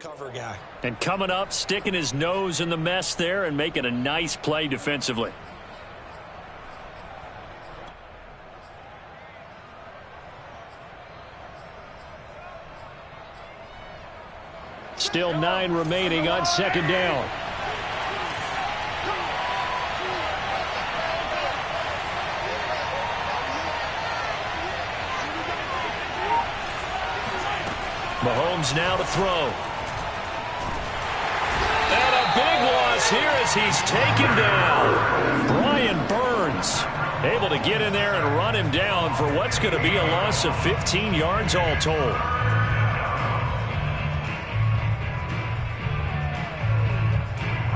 Cover guy. And coming up, sticking his nose in the mess there and making a nice play defensively. Still 9 remaining on second down. Mahomes now to throw. And a big loss here as he's taken down. Brian Burns able to get in there and run him down for what's going to be a loss of 15 yards all told.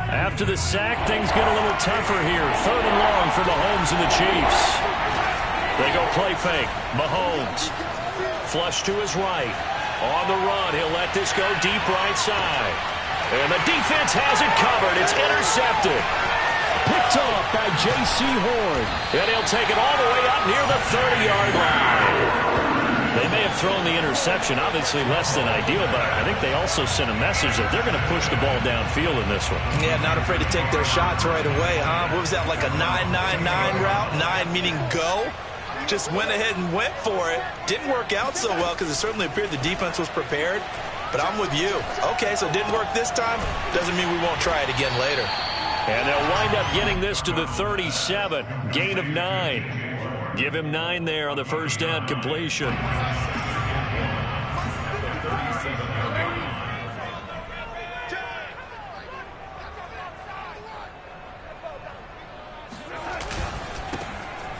After the sack, things get a little tougher here. 3rd and long for Mahomes and the Chiefs. They go play fake. Mahomes. Flush to his right. On the run, he'll let this go deep right side. And the defense has it covered. It's intercepted. Picked off by J.C. Horn. And he'll take it all the way up near the 30-yard line. They may have thrown the interception, obviously less than ideal, but I think they also sent a message that they're going to push the ball downfield in this one. Yeah, not afraid to take their shots right away, huh? What was that, like a 9-9-9 route? 9 meaning go? Just went ahead and went for it. Didn't work out so well because it certainly appeared the defense was prepared. But I'm with you. Okay, so it didn't work this time. Doesn't mean we won't try it again later. And they'll wind up getting this to the 37. Gain of 9. Give him 9 there on the first down completion.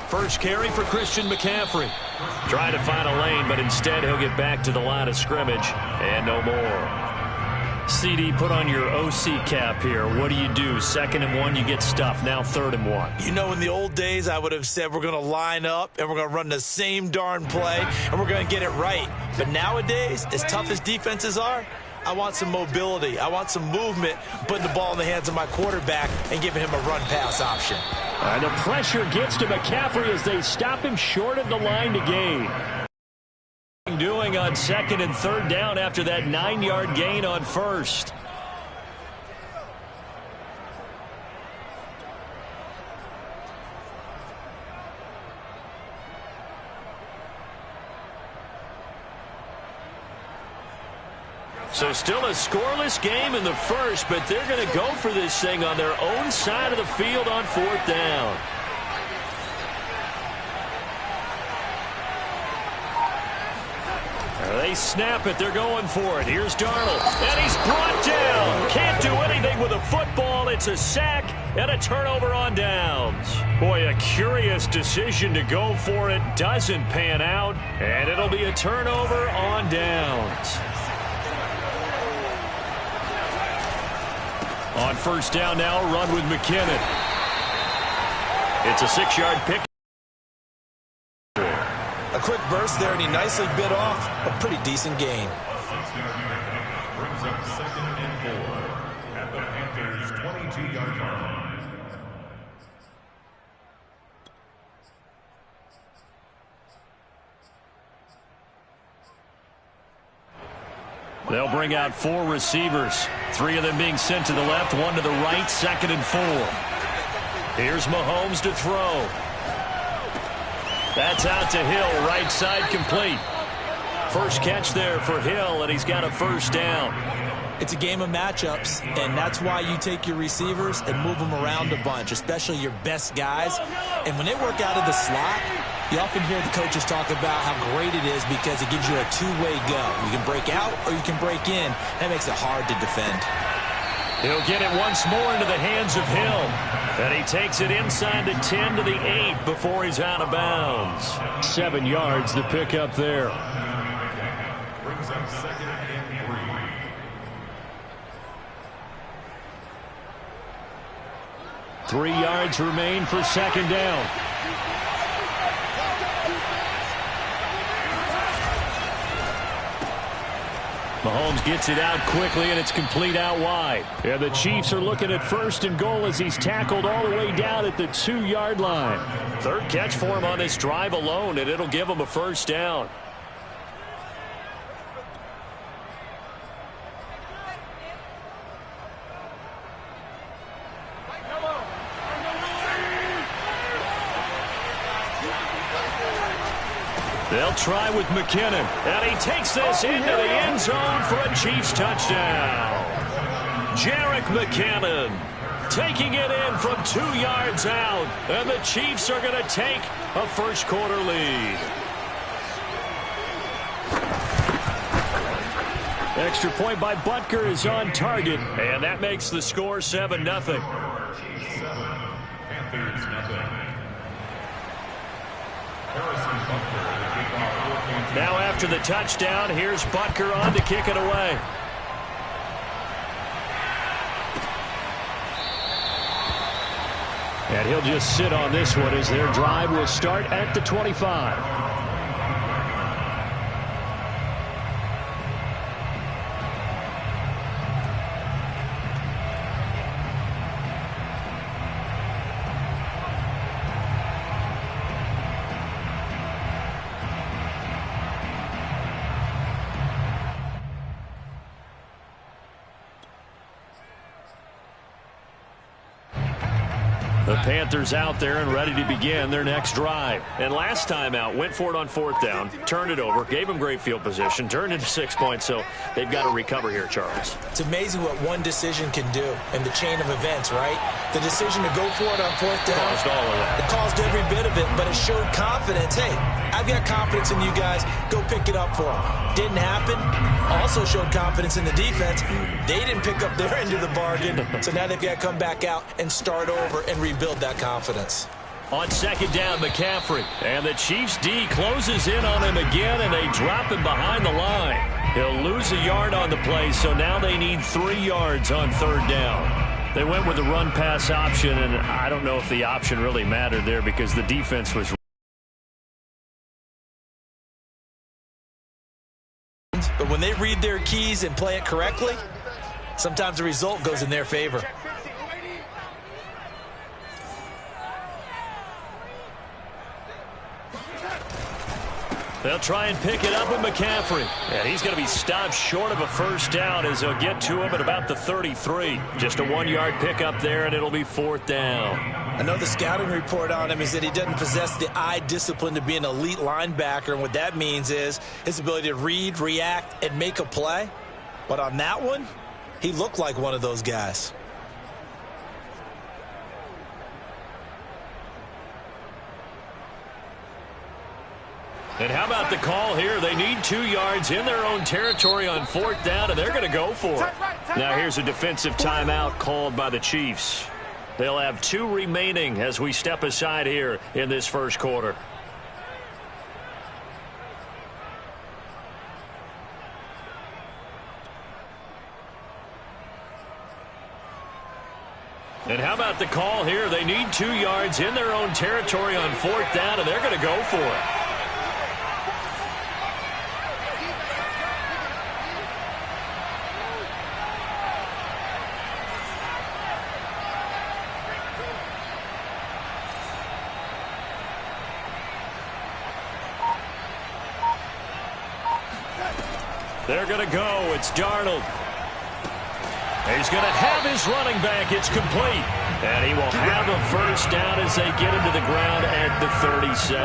First carry for Christian McCaffrey. Trying to find a lane, but instead he'll get back to the line of scrimmage and no more. CD, put on your OC cap here. What do? 2nd and 1, you get stuffed. Now 3rd and 1. You know, in the old days, I would have said we're going to line up and we're going to run the same darn play and we're going to get it right. But nowadays, as tough as defenses are, I want some mobility. I want some movement, putting the ball in the hands of my quarterback and giving him a run-pass option. And the pressure gets to McCaffrey as they stop him short of the line to gain. Doing on 2nd and 3rd down after that 9-yard gain on 1st. So still a scoreless game in the first, but they're going to go for this thing on their own side of the field on 4th down. They snap it. They're going for it. Here's Darnold. And he's brought down. Can't do anything with a football. It's a sack and a turnover on downs. Boy, a curious decision to go for it. Doesn't pan out. And it'll be a turnover on downs. On 1st down now, run with McKinnon. It's a 6-yard pick. A quick burst there, and he nicely bit off a pretty decent gain. Brings up 2nd and 4 at the Panthers' 22-yard line. They'll bring out 4 receivers. 3 of them being sent to the left, 1 to the right, 2nd and 4. Here's Mahomes to throw. That's out to Hill, right side complete. First catch there for Hill, and he's got a 1st down. It's a game of matchups, and that's why you take your receivers and move them around a bunch, especially your best guys. And when they work out of the slot, you often hear the coaches talk about how great it is because it gives you a two-way go. You can break out or you can break in. That makes it hard to defend. He'll get it once more into the hands of Hill. And he takes it inside the 10 to the 8 before he's out of bounds. 7 yards the pick up there. Brings up 2nd and 3. 3 yards remain for 2nd down. Mahomes gets it out quickly, and it's complete out wide. And the Chiefs are looking at 1st and goal as he's tackled all the way down at the 2-yard line. 3rd catch for him on this drive alone, and it'll give him a 1st down. They'll try with McKinnon, and he takes this into the end zone for a Chiefs touchdown. Jerick McKinnon taking it in from 2 yards out, and the Chiefs are going to take a first-quarter lead. Extra point by Butker is on target, and that makes the score 7-0. Chiefs 7, Panthers 0. Harrison Butker, the kickoff. Now after the touchdown, here's Butker on to kick it away. And he'll just sit on this one as their drive will start at the 25. The Panthers out there and ready to begin their next drive. And last time out, went for it on 4th down, turned it over, gave them great field position, turned into 6 points, so they've got to recover here, Charles. It's amazing what one decision can do in the chain of events, right? The decision to go for it on 4th down. Caused all of that. It caused every bit of it, but it showed confidence. Hey, I've got confidence in you guys. Go pick it up for them. Didn't happen. Also showed confidence in the defense. They didn't pick up their end of the bargain, so now they've got to come back out and start over and rebuild that confidence. On 2nd down, McCaffrey. And the Chiefs D closes in on him again, and they drop him behind the line. He'll lose a yard on the play, so now they need 3 yards on 3rd down. They went with the run-pass option, and I don't know if the option really mattered there because the defense was. But when they read their keys and play it correctly, sometimes the result goes in their favor. They'll try and pick it up with McCaffrey. And he's going to be stopped short of a first down as they'll get to him at about the 33. Just a 1-yard pickup there, and it'll be 4th down. I know the scouting report on him is that he doesn't possess the eye discipline to be an elite linebacker, and what that means is his ability to read, react, and make a play. But on that one, he looked like one of those guys. And how about the call here? They need 2 yards in their own territory on 4th down, and they're going to go for it. Now here's a defensive timeout called by the Chiefs. They'll have 2 remaining as we step aside here in this first quarter. And how about the call here? They need 2 yards in their own territory on 4th down, and they're going to go for it. They're going to go. It's Darnold. He's going to have his running back. It's complete. And he will have a first down as they get him to the ground at the 37.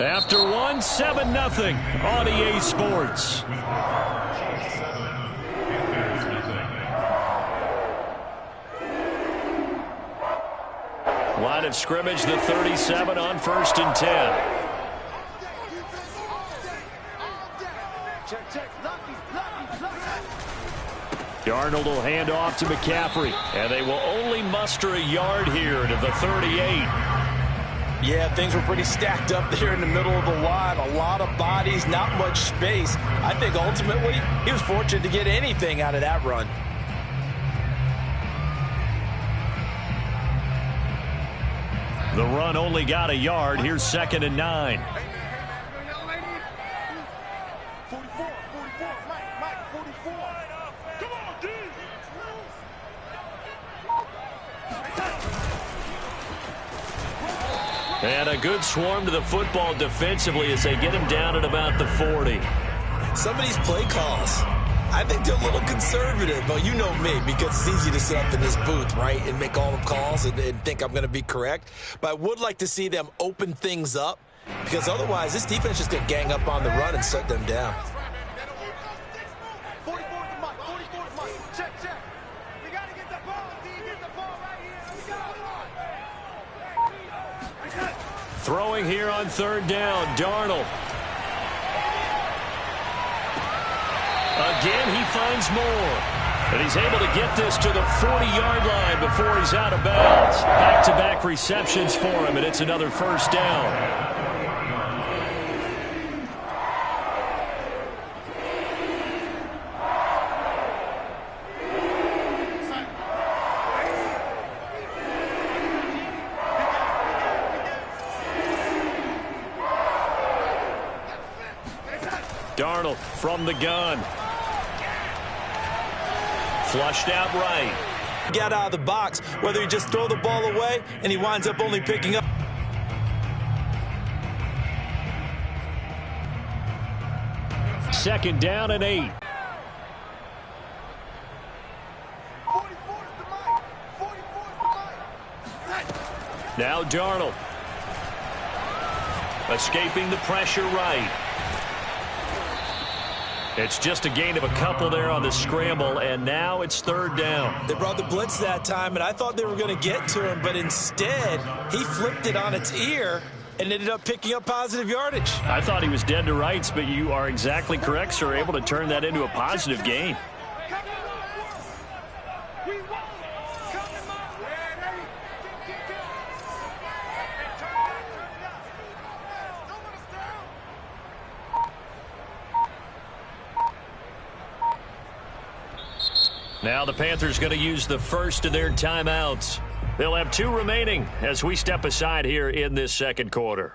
After one, 7-0 on EA Sports. Line of scrimmage, the 37 on 1st and 10. Darnold will hand off to McCaffrey, and they will only muster a yard here to the 38. Yeah, things were pretty stacked up there in the middle of the line. A lot of bodies, not much space. I think ultimately he was fortunate to get anything out of that run. The run only got a yard. Here's 2nd and 9. And a good swarm to the football defensively as they get him down at about the 40. Some of these play calls, I think they're a little conservative, but you know me, because it's easy to sit up in this booth, right, and make all the calls and think I'm going to be correct. But I would like to see them open things up, because otherwise this defense is going to gang up on the run and shut them down. Throwing here on third down, Darnold. Again, he finds more. And he's able to get this to the 40-yard line before he's out of bounds. Back-to-back receptions for him, and it's another first down. Darnold from the gun. Flushed out right. Get out of the box, whether you just throw the ball away and he winds up only picking up. Second down and 8. Now Darnold. Escaping the pressure right. It's just a gain of a couple there on the scramble, and now it's third down. They brought the blitz that time, and I thought they were going to get to him, but instead he flipped it on its ear and ended up picking up positive yardage. I thought he was dead to rights, but you are exactly correct, sir. Able to turn that into a positive gain. Now the Panthers going to use the first of their timeouts. They'll have 2 remaining as we step aside here in this second quarter.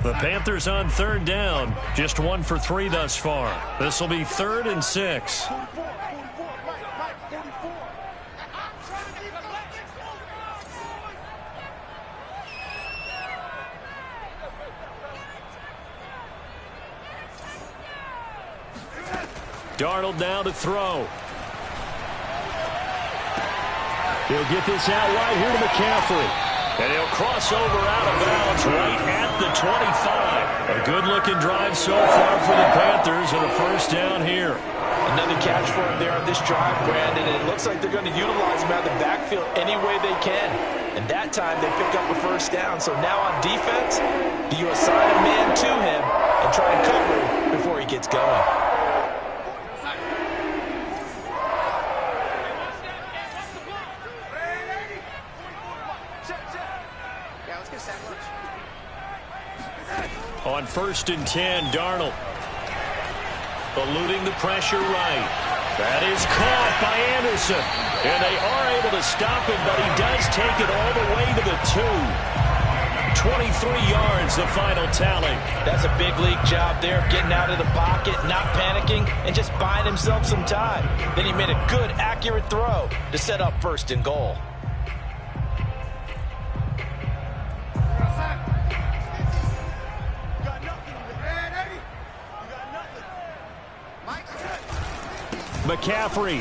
The Panthers on third down, just 1 for 3 thus far. This will be 3rd and 6. Darnold now to throw. He'll get this out wide here to McCaffrey. And he'll cross over out of bounds right at the 25. A good-looking drive so far for the Panthers and a first down here. Another catch for him there on this drive, Brandon, and it looks like they're going to utilize him out of the backfield any way they can. And that time they pick up a first down. So now on defense, do you assign a man to him and try and cover him before he gets going? On 1st and 10, Darnold. Eluding the pressure right. That is caught by Anderson. And they are able to stop him, but he does take it all the way to the 2. 23 yards, the final tally. That's a big league job there of getting out of the pocket, not panicking, and just buying himself some time. Then he made a good, accurate throw to set up 1st and goal. McCaffrey.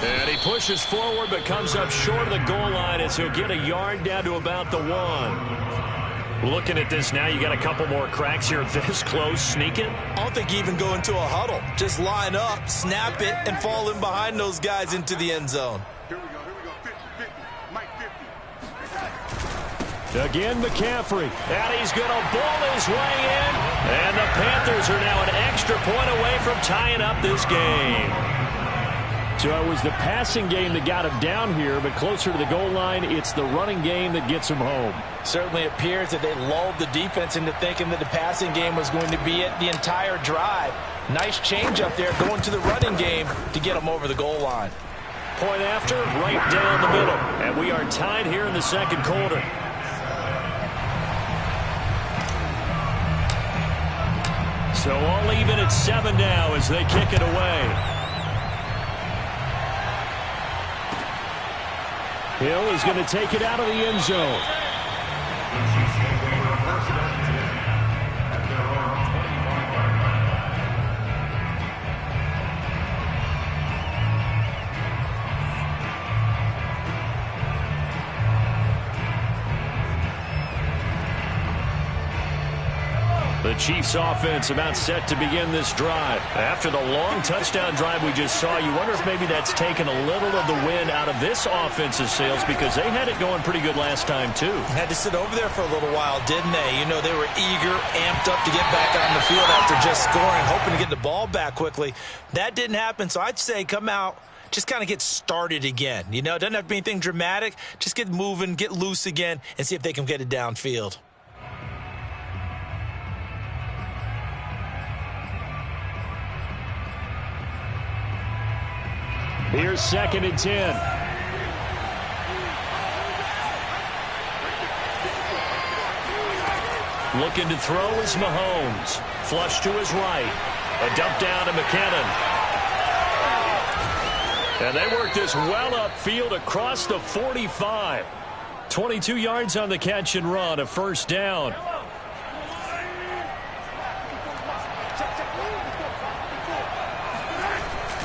And he pushes forward but comes up short of the goal line as he'll get a yard down to about the 1. Looking at this now, you got a couple more cracks here this close. Sneak it. I don't think even go into a huddle. Just line up, snap it, and fall in behind those guys into the end zone. Here we go. 50-50. Mike 50. Again, McCaffrey. And he's going to ball his way in. And the Panthers are now an extra point away from tying up this game. So it was the passing game that got him down here, but closer to the goal line, it's the running game that gets him home. Certainly appears that they lulled the defense into thinking that the passing game was going to be it the entire drive. Nice change up there going to the running game to get them over the goal line. Point after, right down the middle. And we are tied here in the second quarter. So all even at 7 now as they kick it away. Hill is going to take it out of the end zone. The Chiefs offense about set to begin this drive. After the long touchdown drive we just saw, you wonder if maybe that's taken a little of the wind out of this offense's sails, because they had it going pretty good last time too. Had to sit over there for a little while, didn't they? You know, they were eager, amped up to get back on the field after just scoring, hoping to get the ball back quickly. That didn't happen, so I'd say come out, just kind of get started again. You know, it doesn't have to be anything dramatic. Just get moving, get loose again, and see if they can get it downfield. Here's 2nd and 10. Looking to throw is Mahomes. Flush to his right. A dump down to McKinnon. And they work this well upfield across the 45. 22 yards on the catch and run, a first down.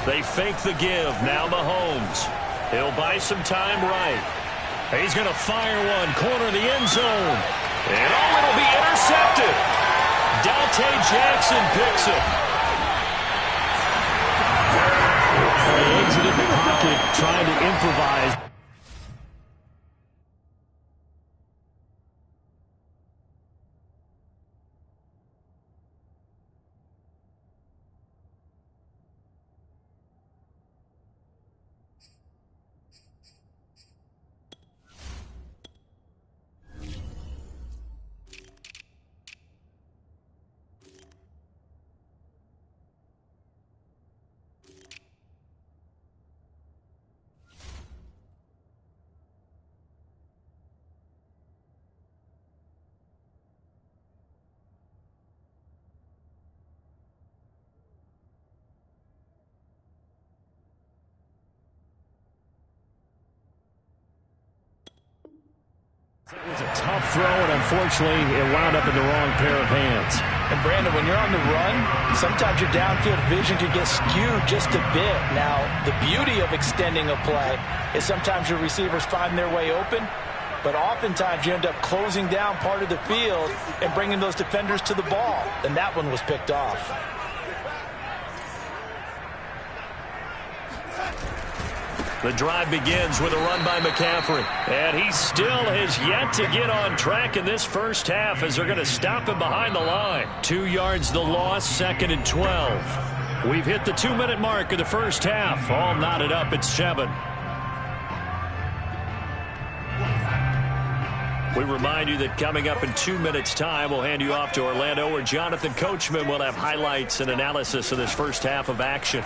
They fake the give. Now Mahomes. He'll buy some time right. He's going to fire one. Corner of the end zone. And it'll be intercepted. Dante Jackson picks it. He exited the pocket trying to improvise. It was a tough throw, and unfortunately, it wound up in the wrong pair of hands. And, Brandon, when you're on the run, sometimes your downfield vision could get skewed just a bit. Now, the beauty of extending a play is sometimes your receivers find their way open, but oftentimes you end up closing down part of the field and bringing those defenders to the ball, and that one was picked off. The drive begins with a run by McCaffrey. And he still has yet to get on track in this first half as they're going to stop him behind the line. 2 yards the loss, 2nd and 12. We've hit the 2-minute mark of the first half. All knotted up at 7. We remind you that coming up in 2 minutes' time, we'll hand you off to Orlando, where Jonathan Coachman will have highlights and analysis of this first half of action.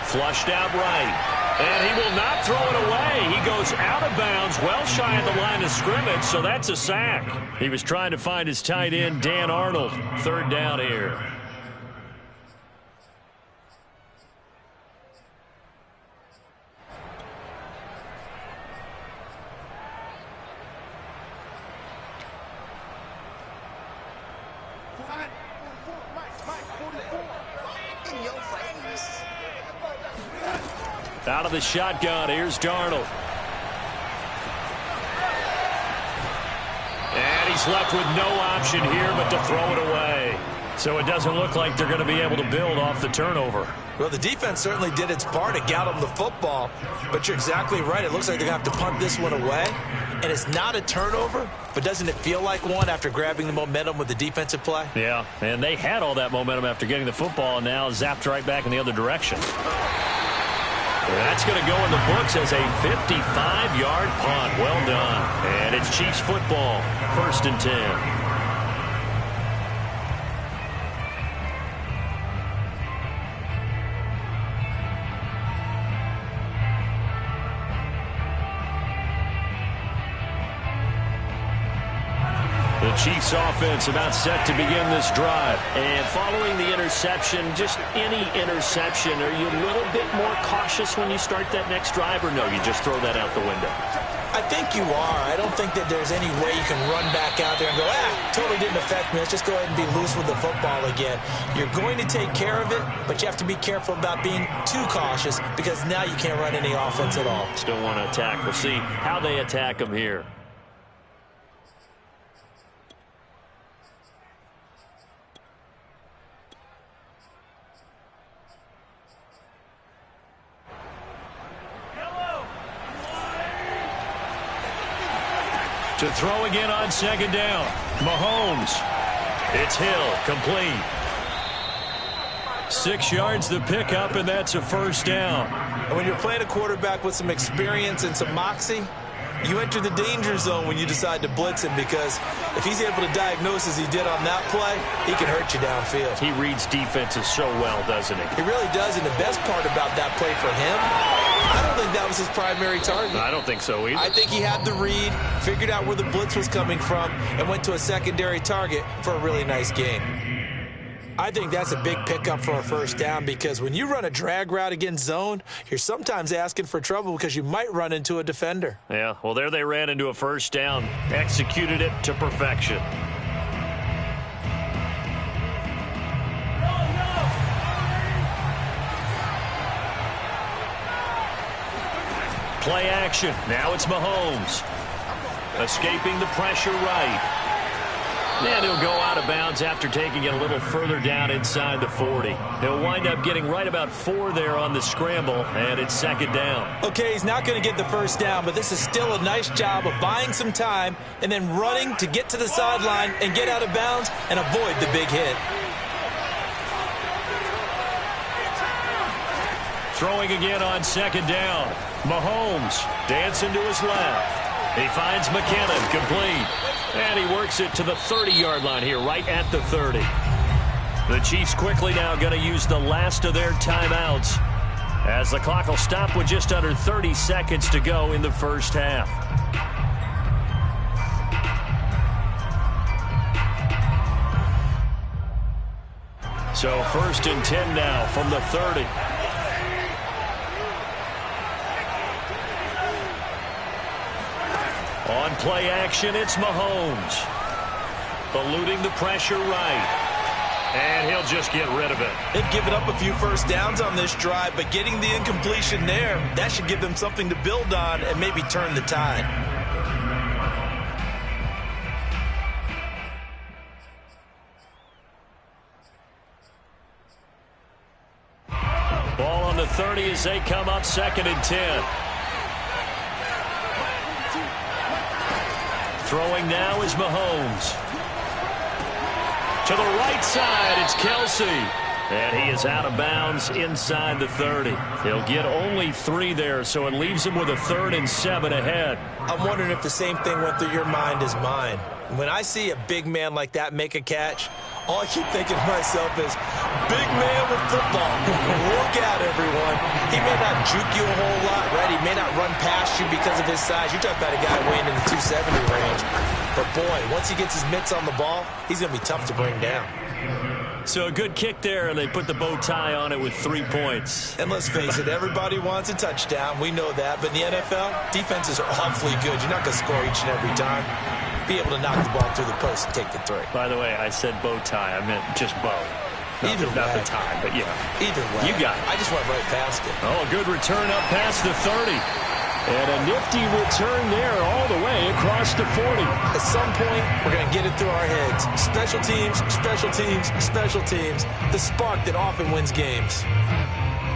Flushed out right, and he will not throw it away. He goes out of bounds, well shy of the line of scrimmage, so that's a sack. He was trying to find his tight end, Dan Arnold. 3rd down here. Out of the shotgun, here's Darnold. And he's left with no option here but to throw it away. So it doesn't look like they're going to be able to build off the turnover. Well, the defense certainly did its part to get them the football, but you're exactly right. It looks like they're going to have to punt this one away. And it's not a turnover, but doesn't it feel like one after grabbing the momentum with the defensive play? Yeah, and they had all that momentum after getting the football, and now zapped right back in the other direction. That's going to go in the books as a 55-yard punt. Well done. And it's Chiefs football, 1st and 10. The The Chiefs offense about set to begin this drive. And following the interception, just any interception, are you a little bit more cautious when you start that next drive, or no, you just throw that out the window? I think you are. I don't think that there's any way you can run back out there and go, totally didn't affect me. Let's just go ahead and be loose with the football again. You're going to take care of it, but you have to be careful about being too cautious because now you can't run any offense at all. Still want to attack. We'll see how they attack them here. To throw again on second down. Mahomes. It's Hill, complete. 6 yards the pickup, and that's a first down. And when you're playing a quarterback with some experience and some moxie, you enter the danger zone when you decide to blitz him, because if he's able to diagnose as he did on that play, he can hurt you downfield. He reads defenses so well, doesn't he? He really does, and the best part about that play for him, I don't think that was his primary target. I don't think so either. I think he had the read, figured out where the blitz was coming from, and went to a secondary target for a really nice game. I think that's a big pickup for a first down, because when you run a drag route against zone, you're sometimes asking for trouble because you might run into a defender. Yeah, well, there they ran into a first down. Executed it to perfection. Play action. Now it's Mahomes. Escaping the pressure right. And he'll go out of bounds after taking it a little further down inside the 40. He'll wind up getting right about 4 there on the scramble, and it's second down. Okay, he's not going to get the first down, but this is still a nice job of buying some time and then running to get to the sideline and get out of bounds and avoid the big hit. Throwing again on second down. Mahomes dancing to his left. He finds McKinnon, complete. And he works it to the 30-yard line here, right at the 30. The Chiefs quickly now going to use the last of their timeouts, as the clock will stop with just under 30 seconds to go in the first half. So first and 10 now from the 30. On play action, it's Mahomes. Eluding the pressure right. And he'll just get rid of it. They've given up a few first downs on this drive, but getting the incompletion there, that should give them something to build on and maybe turn the tide. Ball on the 30 as they come up second and 10. Throwing now is Mahomes. To the right side, it's Kelsey. And he is out of bounds inside the 30. He'll get only 3 there, so it leaves him with a 3rd and 7 ahead. I'm wondering if the same thing went through your mind as mine. When I see a big man like that make a catch, all I keep thinking to myself is, big man with football. Look out, everyone. He may not juke you a whole lot, right? He may not run past you because of his size. You're talking about a guy weighing in the 270 range. But, boy, once he gets his mitts on the ball, he's going to be tough to bring down. So a good kick there, and they put the bow tie on it with 3 points. And let's face it, everybody wants a touchdown. We know that. But in the NFL, defenses are awfully good. You're not going to score each and every time. Be able to knock the ball through the post and take the 3. By the way, I said bow tie. I meant just bow. Not the tie, but yeah. Either way. You got it. I just went right past it. Oh, a good return up past the 30. And a nifty return there all the way across the 40. At some point, we're going to get it through our heads. Special teams, special teams, special teams. The spark that often wins games.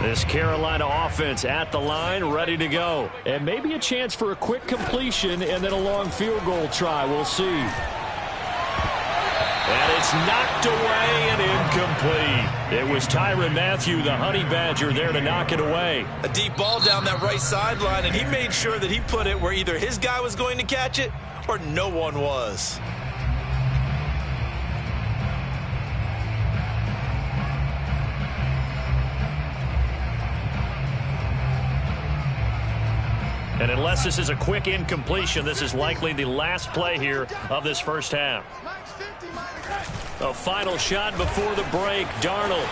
This Carolina offense at the line, ready to go. And maybe a chance for a quick completion and then a long field goal try. We'll see. And it's knocked away and incomplete. It was Tyrann Mathieu, the Honey Badger, there to knock it away. A deep ball down that right sideline, and he made sure that he put it where either his guy was going to catch it or no one was. And unless this is a quick incompletion, this is likely the last play here of this first half. A final shot before the break, Darnold.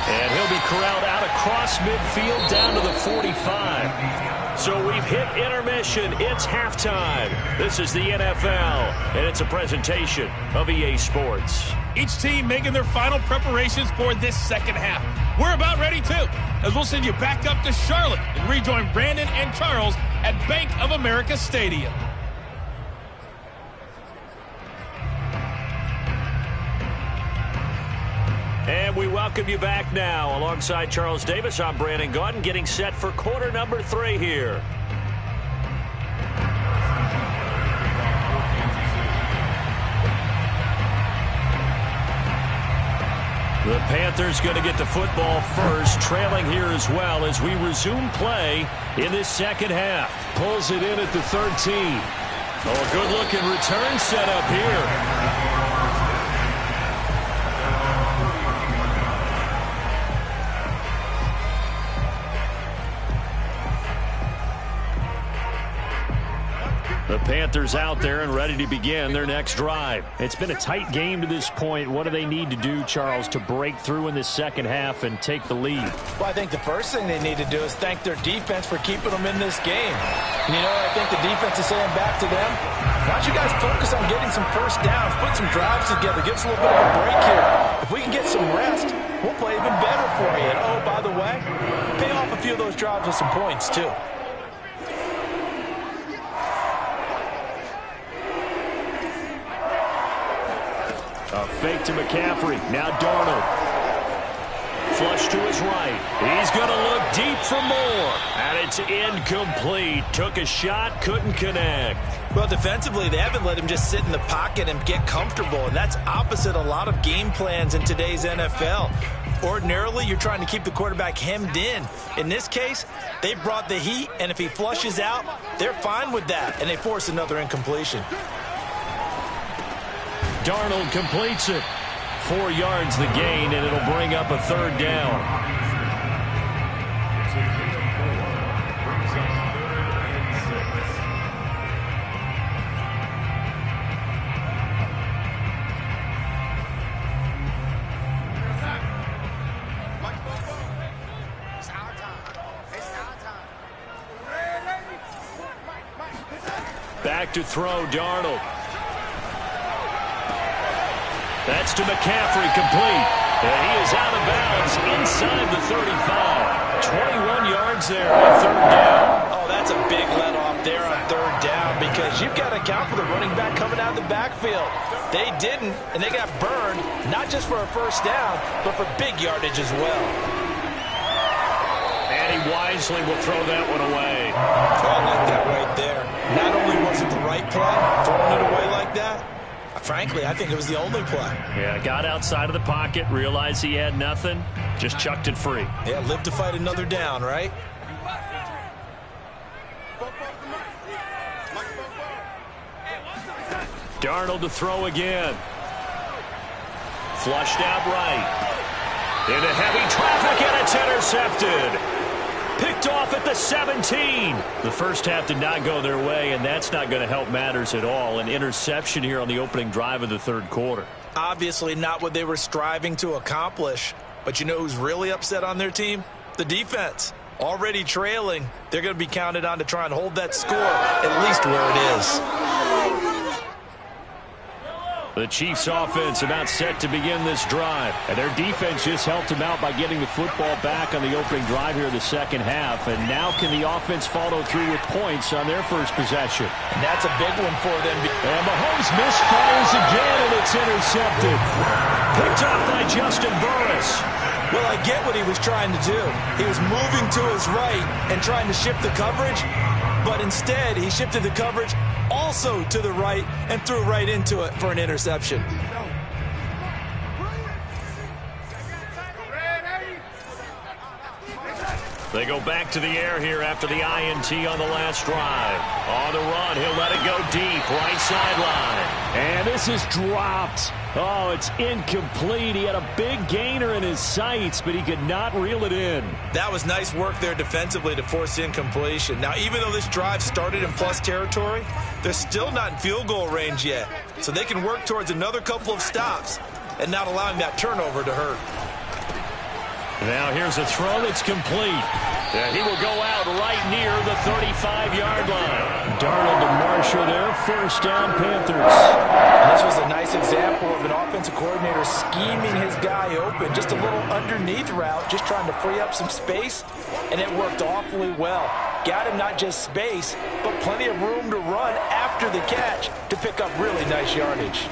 And he'll be corralled out across midfield down to the 45. So we've hit intermission. It's halftime. This is the NFL, and it's a presentation of EA Sports. Each team making their final preparations for this second half. We're about ready, too, as we'll send you back up to Charlotte and rejoin Brandon and Charles at Bank of America Stadium. And we welcome you back now. Alongside Charles Davis, I'm Brandon Gaudin, getting set for quarter number 3 here. The Panthers going to get the football first, trailing here as well as we resume play in this second half. Pulls it in at the 13. Oh, a good-looking return set up here. The Panthers out there and ready to begin their next drive. It's been a tight game to this point. What do they need to do, Charles, to break through in this second half and take the lead? Well, I think the first thing they need to do is thank their defense for keeping them in this game. You know, I think the defense is saying back to them, why don't you guys focus on getting some first downs, put some drives together, give us a little bit of a break here. If we can get some rest, we'll play even better for you. And, oh, by the way, pay off a few of those drives with some points, too. A fake to McCaffrey. Now Darnold. Flush to his right. He's going to look deep for more. And it's incomplete. Took a shot, couldn't connect. Well, defensively, they haven't let him just sit in the pocket and get comfortable. And that's opposite a lot of game plans in today's NFL. Ordinarily, you're trying to keep the quarterback hemmed in. In this case, they brought the heat, and if he flushes out, they're fine with that. And they force another incompletion. Darnold completes it. 4 yards the gain, and it'll bring up a third down. Back to throw, Darnold. That's to McCaffrey, complete. And he is out of bounds inside the 35. 21 yards there on third down. Oh, that's a big let off there on third down because you've got to account for the running back coming out of the backfield. They didn't, and they got burned, not just for a first down, but for big yardage as well. And he wisely will throw that one away. I like that right there. Not only was it the right play, throwing it away like that, frankly, I think it was the only play. Yeah, got outside of the pocket, realized he had nothing, just chucked it free. Yeah, live to fight another down, right? Darnold to throw again. Flushed out right. Into heavy traffic, and it's intercepted. Picked off at the 17. The first half did not go their way, and that's not going to help matters at all. An interception here on the opening drive of the third quarter. Obviously not what they were striving to accomplish. But you know who's really upset on their team? The defense. Already trailing. They're going to be counted on to try and hold that score at least where it is. The Chiefs' offense about set to begin this drive. And their defense just helped them out by getting the football back on the opening drive here in the second half. And now can the offense follow through with points on their first possession? And that's a big one for them. And Mahomes misfires again, and it's intercepted. Picked off by Justin Burris. Well, I get what he was trying to do. He was moving to his right and trying to shift the coverage. But instead, he shifted the coverage also to the right and threw right into it for an interception. They go back to the air here after the INT on the last drive. On the run, he'll let it go deep, right sideline. And this is dropped. Oh, it's incomplete. He had a big gainer in his sights, but he could not reel it in. That was nice work there defensively to force incompletion. Now, even though this drive started in plus territory, they're still not in field goal range yet. So they can work towards another couple of stops and not allowing that turnover to hurt. Now here's a throw that's complete. And he will go out right near the 35-yard line. Darnold to Marshall there. First down, Panthers. This was a nice example of an offensive coordinator scheming his guy open. Just a little underneath route, just trying to free up some space, and it worked awfully well. Got him not just space, but plenty of room to run after the catch to pick up really nice yardage.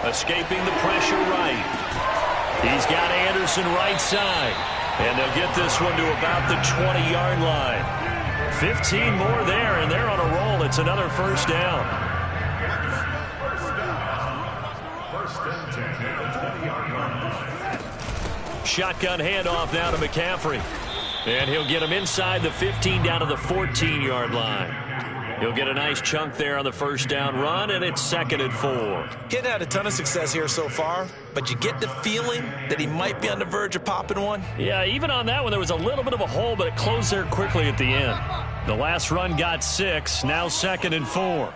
Escaping the pressure right. He's got Anderson right side. And they'll get this one to about the 20-yard line. 15 more there, and they're on a roll. It's another first down. First and 10 at the 20-yard line. Shotgun handoff now to McCaffrey. And he'll get him inside the 15 down to the 14-yard line. He'll get a nice chunk there on the first down run, and it's 2nd and 4. He hadn't had a ton of success here so far, but you get the feeling that he might be on the verge of popping one. Yeah, even on that one, there was a little bit of a hole, but it closed there quickly at the end. The last run got 6, now 2nd and 4.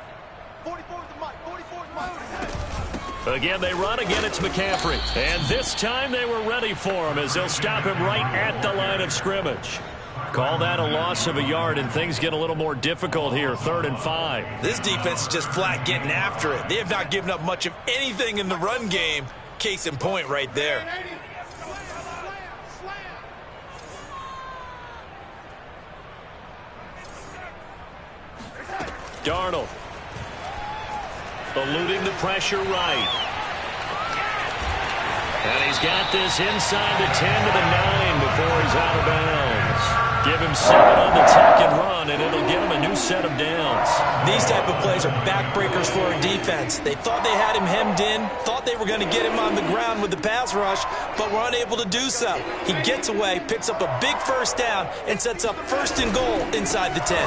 Again, they run. Again, it's McCaffrey. And this time they were ready for him as they'll stop him right at the line of scrimmage. Call that a loss of a yard, and things get a little more difficult here. 3rd and 5. This defense is just flat getting after it. They have not given up much of anything in the run game. Case in point right there. Darnold. Eluding the pressure right. And he's got this inside the 10 to the 9 before he's out of bounds. Give him 7 on the tack and run, and it'll give him a new set of downs. These type of plays are backbreakers for a defense. They thought they had him hemmed in, thought they were going to get him on the ground with the pass rush, but were unable to do so. He gets away, picks up a big first down, and sets up 1st and goal inside the 10.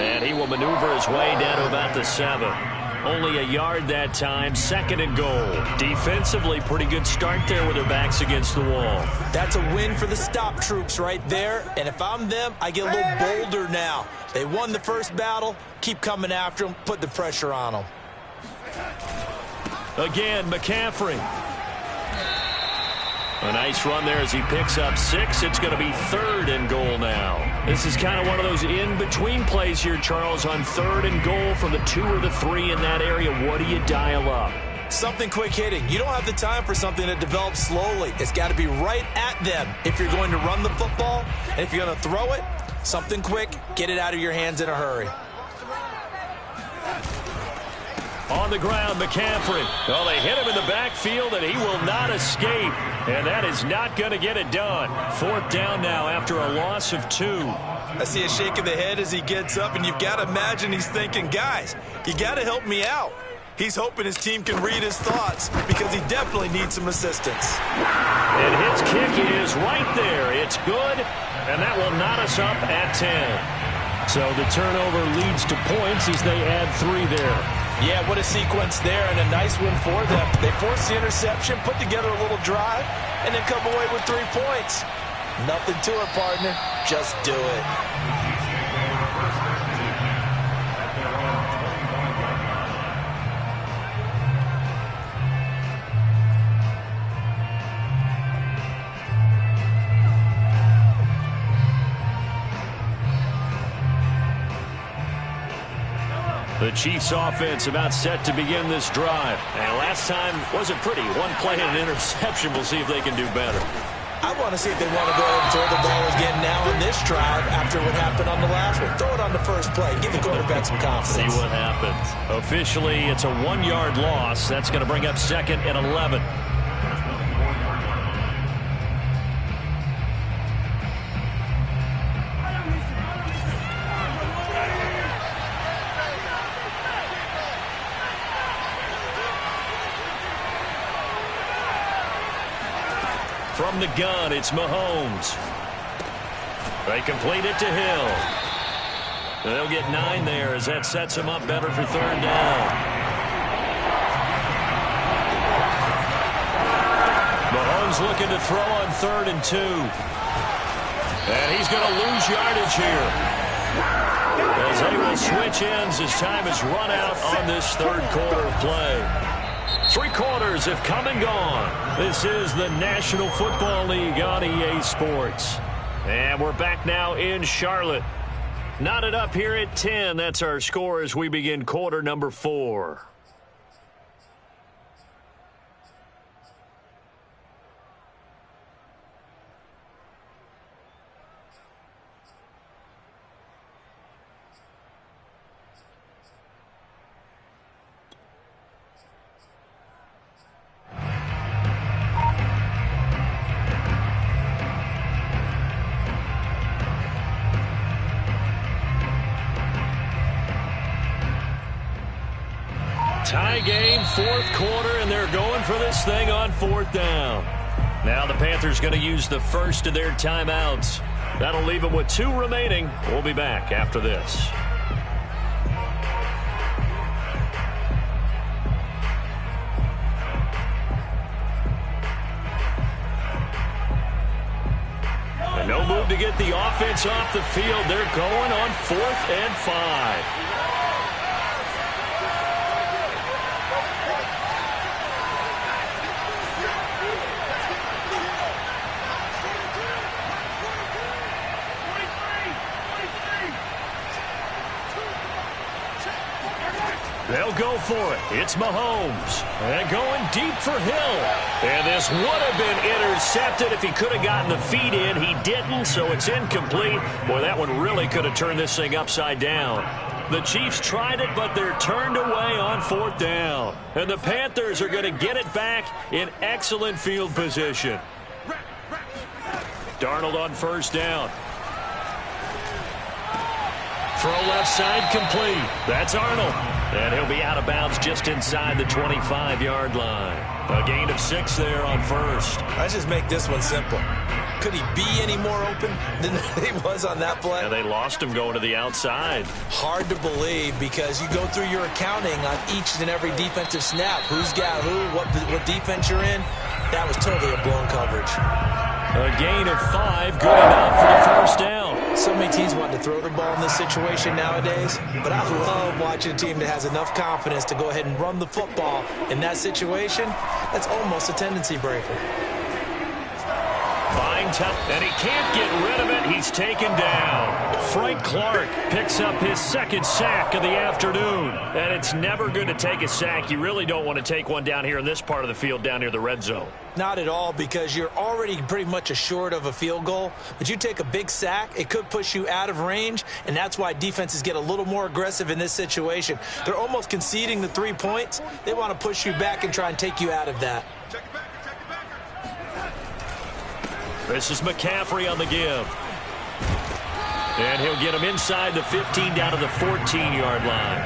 And he will maneuver his way down to about the 7. Only a yard that time, 2nd and goal. Defensively, pretty good start there with their backs against the wall. That's a win for the stop troops right there. And if I'm them, I get a little bolder now. They won the first battle. Keep coming after them. Put the pressure on them. Again, McCaffrey. A nice run there as he picks up 6. It's going to be 3rd and goal now. This is kind of one of those in-between plays here, Charles, on 3rd and goal from the 2 or the 3 in that area. What do you dial up? Something quick hitting. You don't have the time for something that develops slowly. It's got to be right at them if you're going to run the football. And if you're going to throw it, something quick, get it out of your hands in a hurry. On the ground, McCaffrey. Well, they hit him in the backfield, and he will not escape. And that is not going to get it done. 4th down now after a loss of 2. I see a shake of the head as he gets up, and you've got to imagine he's thinking, guys, you got to help me out. He's hoping his team can read his thoughts because he definitely needs some assistance. And his kick is right there. It's good, and that will knot us up at 10. So the turnover leads to points as they add 3 there. Yeah, what a sequence there, and a nice one for them. They forced the interception, put together a little drive, and then come away with 3 points. Nothing to it, partner. Just do it. The Chiefs offense about set to begin this drive. And last time wasn't pretty. 1 play and an interception. We'll see if they can do better. I want to see if they want to go and throw the ball again now on this drive after what happened on the last one. Throw it on the first play. Give the quarterback some confidence. See what happens. Officially, it's a 1-yard loss. That's going to bring up 2nd and 11. From the gun, it's Mahomes. They complete it to Hill. They'll get 9 there as that sets him up better for third down. Mahomes looking to throw on 3rd and 2. And he's going to lose yardage here, as they will switch ends as time has run out on this 3rd quarter of play. 3 quarters have come and gone. This is the National Football League on EA Sports. And we're back now in Charlotte. Knotted up here at 10. That's our score as we begin quarter number 4. Tie game, 4th quarter, and they're going for this thing on 4th down. Now the Panthers going to use the first of their timeouts. That'll leave them with 2 remaining. We'll be back after this. And no move to get the offense off the field. They're going on 4th and 5. They'll go for it. It's Mahomes. And going deep for Hill. And this would have been intercepted if he could have gotten the feet in. He didn't, so it's incomplete. Boy, that one really could have turned this thing upside down. The Chiefs tried it, but they're turned away on 4th down. And the Panthers are going to get it back in excellent field position. Darnold on 1st down. Throw left side complete. That's Arnold. And he'll be out of bounds just inside the 25-yard line. A gain of 6 there on 1st. Let's just make this one simple. Could he be any more open than he was on that play? And they lost him going to the outside. Hard to believe because you go through your accounting on each and every defensive snap. Who's got who, what defense you're in. That was totally a blown coverage. A gain of 5, good enough for the 1st down. So many teams want to throw the ball in this situation nowadays, but I love watching a team that has enough confidence to go ahead and run the football in that situation. That's almost a tendency breaker. Buying time, and he can't get rid of it. He's taken down. Frank Clark picks up his 2nd sack of the afternoon. And it's never good to take a sack. You really don't want to take one down here in this part of the field down near the red zone. Not at all, because you're already pretty much assured of a field goal. But you take a big sack, it could push you out of range, and that's why defenses get a little more aggressive in this situation. They're almost conceding the 3 points. They want to push you back and try and take you out of that. This is McCaffrey on the give. And he'll get him inside the 15 down to the 14-yard line.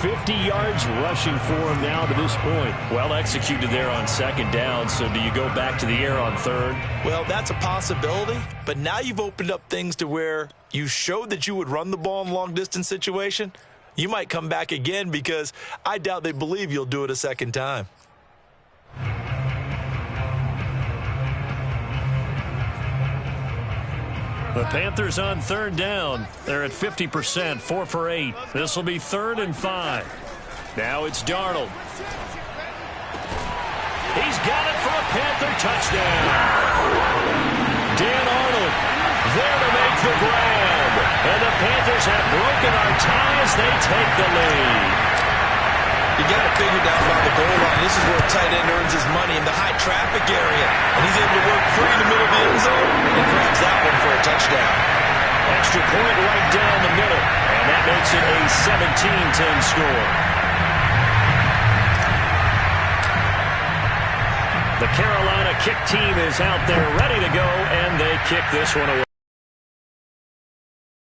50 yards rushing for him now to this point. Well executed there on 2nd down, so do you go back to the air on 3rd? Well, that's a possibility, but now you've opened up things to where you showed that you would run the ball in long-distance situation. You might come back again because I doubt they believe you'll do it a 2nd time. The Panthers on 3rd down. They're at 50%, 4 for 8. This will be 3rd and 5. Now it's Darnold. He's got it for a Panther touchdown. Dan Arnold there to make the grab. And the Panthers have broken our tie as they take the lead. You got to figure down by the goal line. This is where a tight end earns his money in the high traffic area. And he's able to work free in the middle of the end zone and grabs that one for a touchdown. Extra point right down the middle. And that makes it a 17-10 score. The Carolina kick team is out there ready to go, and they kick this one away.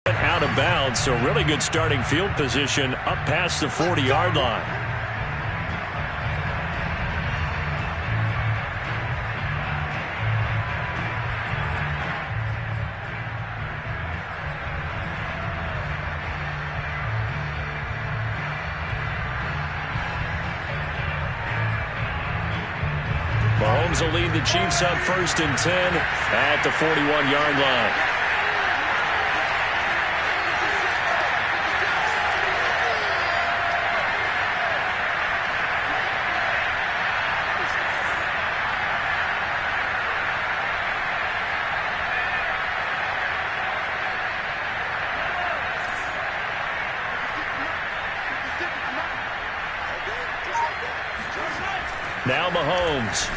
Out of bounds, so really good starting field position up past the 40-yard line. Mahomes will lead the Chiefs up 1st and 10 at the 41-yard line. Now Mahomes.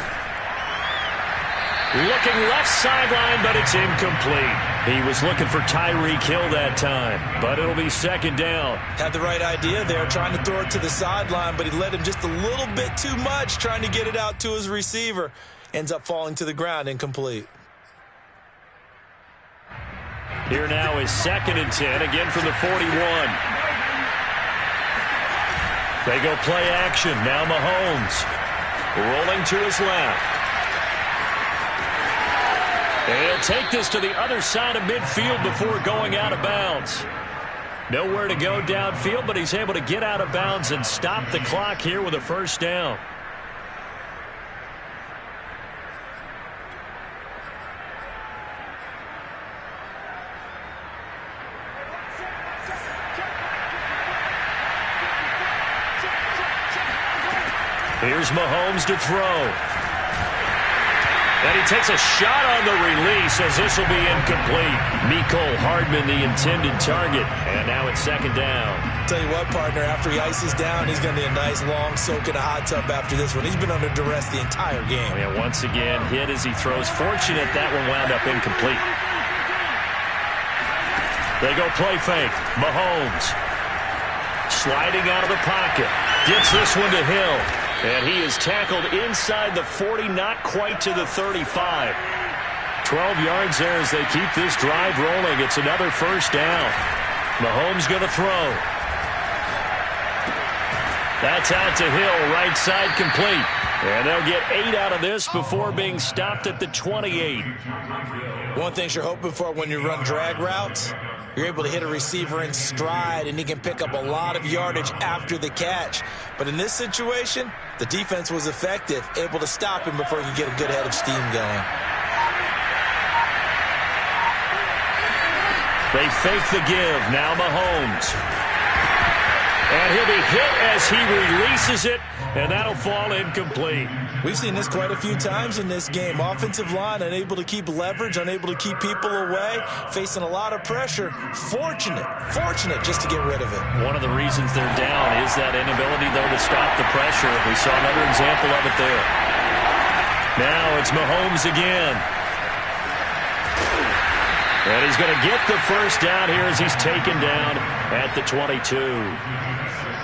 Looking left sideline, but it's incomplete. He was looking for Tyreek Hill that time, but it'll be 2nd down. Had the right idea there, trying to throw it to the sideline, but he led him just a little bit too much, trying to get it out to his receiver. Ends up falling to the ground, incomplete. Here now is 2nd and 10, again from the 41. They go play action. Now Mahomes. Rolling to his left. And he'll take this to the other side of midfield before going out of bounds. Nowhere to go downfield, but he's able to get out of bounds and stop the clock here with a 1st down. Here's Mahomes to throw. And he takes a shot on the release as this will be incomplete. Mecole Hardman, the intended target. And now it's 2nd down. Tell you what, partner, after he ices down, he's going to be a nice long soak in a hot tub after this one. He's been under duress the entire game. Oh, yeah, once again, hit as he throws. Fortunate that one wound up incomplete. They go play fake. Mahomes. Sliding out of the pocket. Gets this one to Hill. And he is tackled inside the 40, not quite to the 35. 12 yards there as they keep this drive rolling. It's another 1st down. Mahomes going to throw. That's out to Hill, right side complete. And they'll get 8 out of this before being stopped at the 28. One thing you're hoping for when you run drag routes, you're able to hit a receiver in stride, and he can pick up a lot of yardage after the catch. But in this situation, the defense was effective, able to stop him before he could get a good head of steam going. They fake the give. Now Mahomes. And he'll be hit as he releases it, and that'll fall incomplete. We've seen this quite a few times in this game. Offensive line unable to keep leverage, unable to keep people away, facing a lot of pressure. Fortunate just to get rid of it. One of the reasons they're down is that inability, though, to stop the pressure. We saw another example of it there. Now it's Mahomes again. And he's going to get the 1st down here as he's taken down at the 22.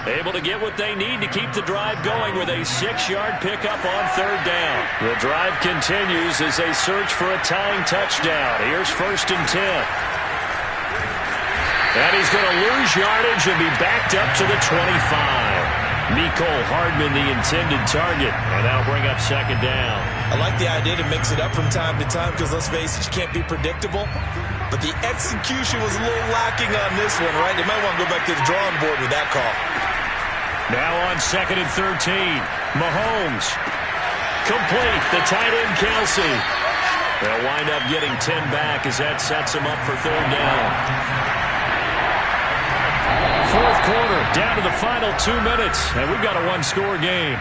Able to get what they need to keep the drive going with a 6-yard pickup on 3rd down. The drive continues as they search for a tying touchdown. Here's 1st and 10. And he's going to lose yardage and be backed up to the 25. Mecole Hardman, the intended target, and that'll bring up 2nd down. I like the idea to mix it up from time to time because, let's face it, you can't be predictable. But the execution was a little lacking on this one, right? They might want to go back to the drawing board with that call. Now on 2nd and 13. Mahomes. Complete. The tight end, Kelsey. They'll wind up getting 10 back as that sets them up for 3rd down. 4th quarter, down to the final 2 minutes, and we've got a 1-score game.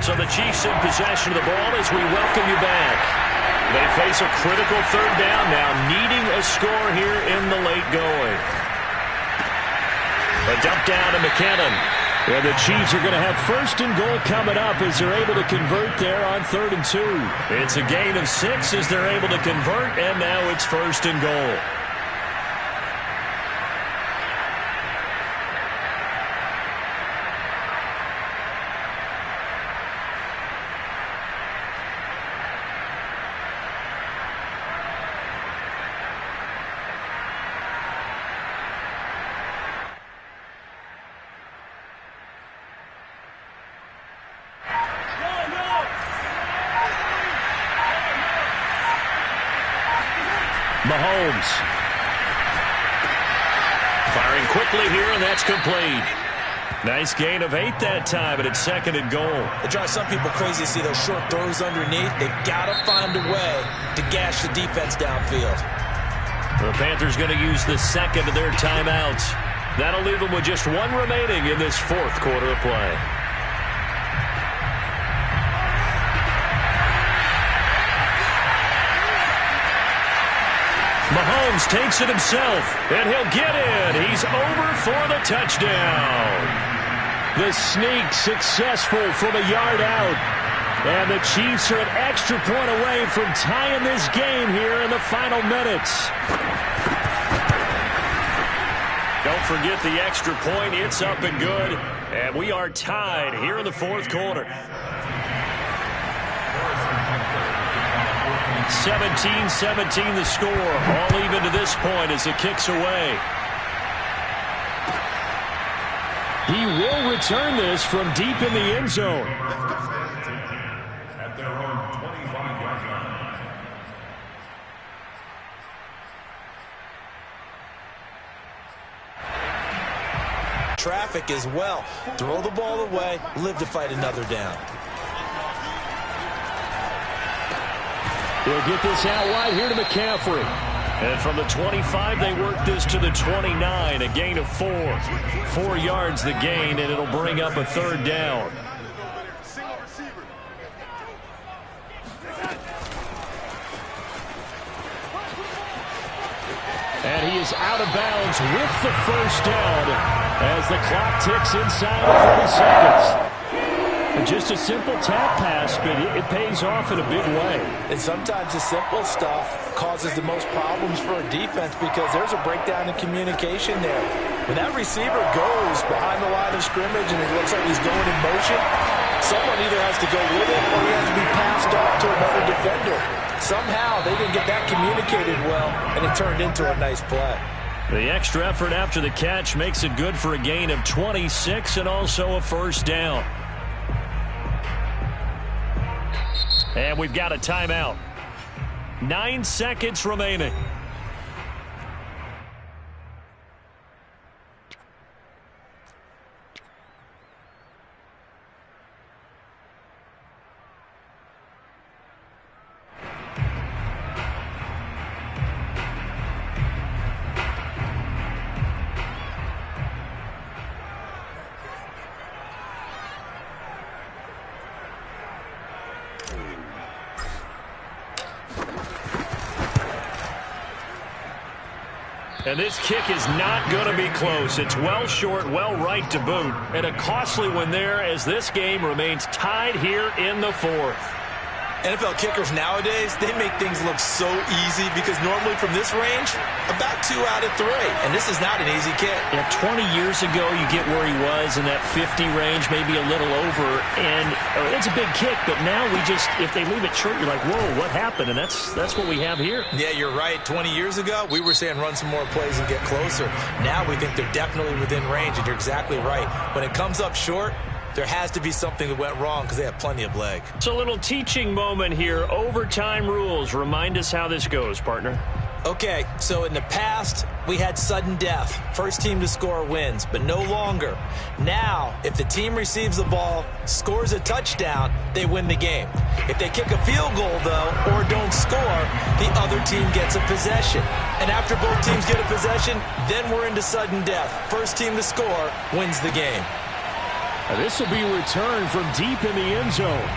So the Chiefs in possession of the ball as we welcome you back. They face a critical 3rd down now, needing a score here in the late going. A dump down to McKinnon. And the Chiefs are going to have 1st and goal coming up as they're able to convert there on 3rd and 2. It's a gain of 6 as they're able to convert, and now it's 1st and goal. Mahomes. Firing quickly here, and that's complete. Nice gain of 8 that time, and it's 2nd and goal. It drives some people crazy to see those short throws underneath. They've got to find a way to gash the defense downfield. The Panthers going to use the 2nd of their timeouts. That'll leave them with just 1 remaining in this 4th quarter of play. Mahomes takes it himself, and he'll get in. He's over for the touchdown. The sneak successful from a yard out. And the Chiefs are an extra point away from tying this game here in the final minutes. Don't forget the extra point. It's up and good. And we are tied here in the 4th quarter. 17-17 the score. All even to this point as it kicks away. He will return this from deep in the end zone. At their own 25-yard line. Traffic as well. Throw the ball away, live to fight another down. He'll get this out wide here to McCaffrey. And from the 25, they work this to the 29, a gain of 4. 4 yards the gain, and it'll bring up a 3rd down. And he is out of bounds with the 1st down as the clock ticks inside of 30 seconds. Just a simple tap pass, but it pays off in a big way. And sometimes the simple stuff causes the most problems for a defense because there's a breakdown in communication there. When that receiver goes behind the line of scrimmage and it looks like he's going in motion, someone either has to go with it or he has to be passed off to another defender. Somehow they didn't get that communicated well, and it turned into a nice play. The extra effort after the catch makes it good for a gain of 26 and also a 1st down. And we've got a timeout. 9 seconds remaining. And this kick is not going to be close. It's well short, well right to boot. And a costly one there as this game remains tied here in the 4th. NFL kickers nowadays, they make things look so easy because normally from this range, about 2 out of 3. And this is not an easy kick. Yeah, 20 years ago, you get where he was in that 50 range, maybe a little over. And it's a big kick, but now we just, if they leave it short, you're like, whoa, what happened? And that's what we have here. Yeah, you're right. 20 years ago, we were saying run some more plays and get closer. Now we think they're definitely within range, and you're exactly right. When it comes up short, there has to be something that went wrong because they have plenty of leg. It's a little teaching moment here. Overtime rules. Remind us how this goes, partner. Okay, so in the past, we had sudden death. First team to score wins, but no longer. Now, if the team receives the ball, scores a touchdown, they win the game. If they kick a field goal, though, or don't score, the other team gets a possession. And after both teams get a possession, then we're into sudden death. First team to score wins the game. This will be returned from deep in the end zone.